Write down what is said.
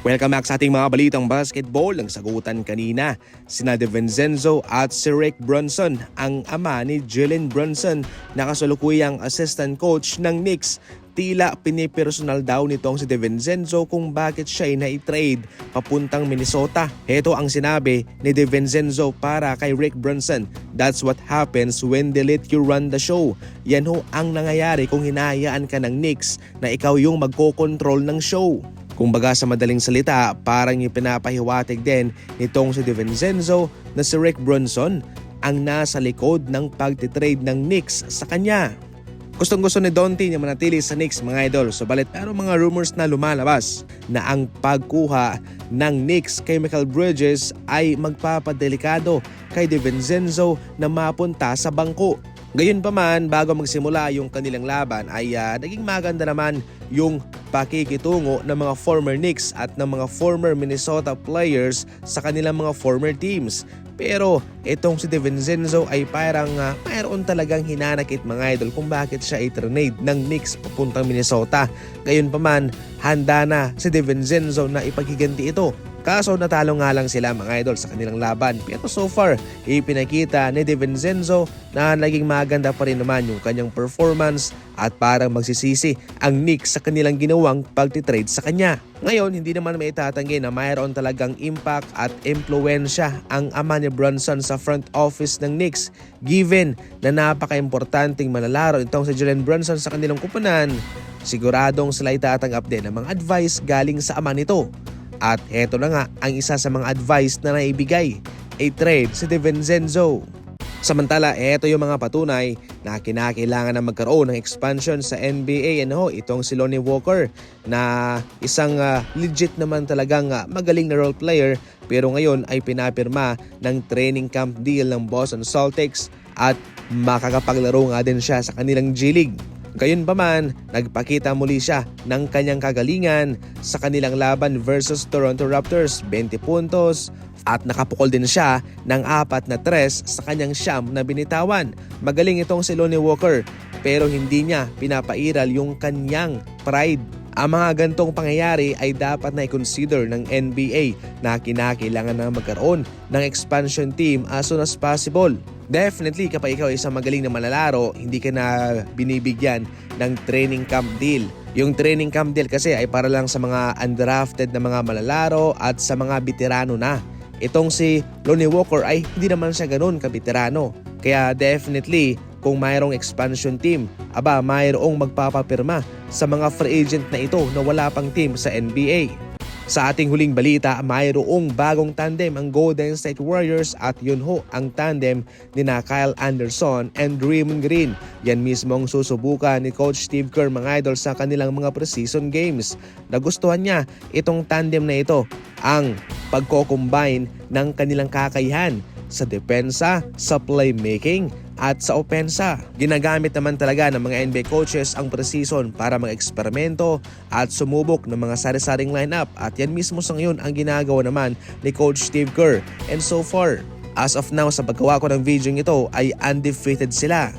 Welcome back sa ating mga balitang basketball. Ang sagutan kanina, sina DiVincenzo at si Rick Brunson, ang ama ni Jalen Brunson na kasalukuyang assistant coach ng Knicks. Tila pinipersonal daw nitong si DiVincenzo kung bakit siya ay na-trade papuntang Minnesota. Heto ang sinabi ni DiVincenzo para kay Rick Brunson. That's what happens when they let you run the show. Yan ho ang nangyayari kung hinahayaan ka ng Knicks na ikaw yung magkokontrol ng show. Kumbaga sa madaling salita, parang ipinapahiwatig din nitong si DiVincenzo na si Rick Brunson ang nasa likod ng pagtitrade ng Knicks sa kanya. Gustong-gusto ni Donte na manatili sa Knicks, mga idol. Subalit pero mga rumors na lumalabas na ang pagkuha ng Knicks kay Mikal Bridges ay magpapadelikado kay DiVincenzo na mapunta sa bangko. Gayunpaman, bago magsimula yung kanilang laban ay naging maganda naman yung pakikitungo ng mga former Knicks at ng mga former Minnesota players sa kanilang mga former teams. Pero itong si DiVincenzo ay parang mayroon talagang hinanakit, mga idol, kung bakit siya i-trade ng Knicks papuntang Minnesota. Gayunpaman, handa na si DiVincenzo na ipaghiganti ito. Kaso natalo nga lang sila, mga idol, sa kanilang laban. Pero so far, ipinakita ni DiVincenzo na naging maganda pa rin naman yung kanyang performance at parang magsisisi ang Knicks sa kanilang ginawang pagtitrade sa kanya. Ngayon, hindi naman maitatanggi na mayroon talagang impact at impluensya ang ama ni Brunson sa front office ng Knicks. Given na napaka-importanting manlalaro itong si Jalen Brunson sa kanilang kupunan, siguradong sila itatanggap din ng mga advice galing sa ama nito. At eto na nga ang isa sa mga advice na naibigay, i-trade si DiVincenzo. Samantala, eto yung mga patunay na kinakailangan na magkaroon ng expansion sa NBA. Itong si Lonnie Walker na isang legit naman talagang magaling na role player, pero ngayon ay pinapirma ng training camp deal ng Boston Celtics at makakapaglaro nga din siya sa kanilang G-League. Gayunpaman, nagpakita muli siya ng kanyang kagalingan sa kanilang laban versus Toronto Raptors, 20 puntos, at nakapukol din siya ng 4 na 3 sa kanyang siyam na binitawan. Magaling itong si Lonnie Walker, pero hindi niya pinapairal yung kanyang pride. Ang mga gantong pangyayari ay dapat na i-consider ng NBA na kinakailangan na magkaroon ng expansion team as soon as possible. Definitely, kapag ikaw isang magaling na manlalaro, hindi ka na binibigyan ng training camp deal. Yung training camp deal kasi ay para lang sa mga undrafted na mga manlalaro at sa mga veterano na. Itong si Lonnie Walker ay hindi naman siya ganun ka-veterano. Kaya definitely, kung mayroong expansion team, mayroong magpapapirma sa mga free agent na ito na wala pang team sa NBA. Sa ating huling balita, mayroong bagong tandem ang Golden State Warriors at yun ho ang tandem ni Kyle Anderson and Draymond Green. Yan mismo ang susubukan ni Coach Steve Kerr, mga idol, sa kanilang mga preseason games. Nagustuhan niya itong tandem na ito, ang pagko-combine ng kanilang kakayahan sa depensa, sa playmaking at sa opensa. Ginagamit naman talaga ng mga NBA coaches ang preseason para mag-eksperimento at sumubok ng mga sari-saring lineup, at yan mismo sa ngayon ang ginagawa naman ni Coach Steve Kerr. And so far, as of now, sa paggawa ko ng video ito ay undefeated sila.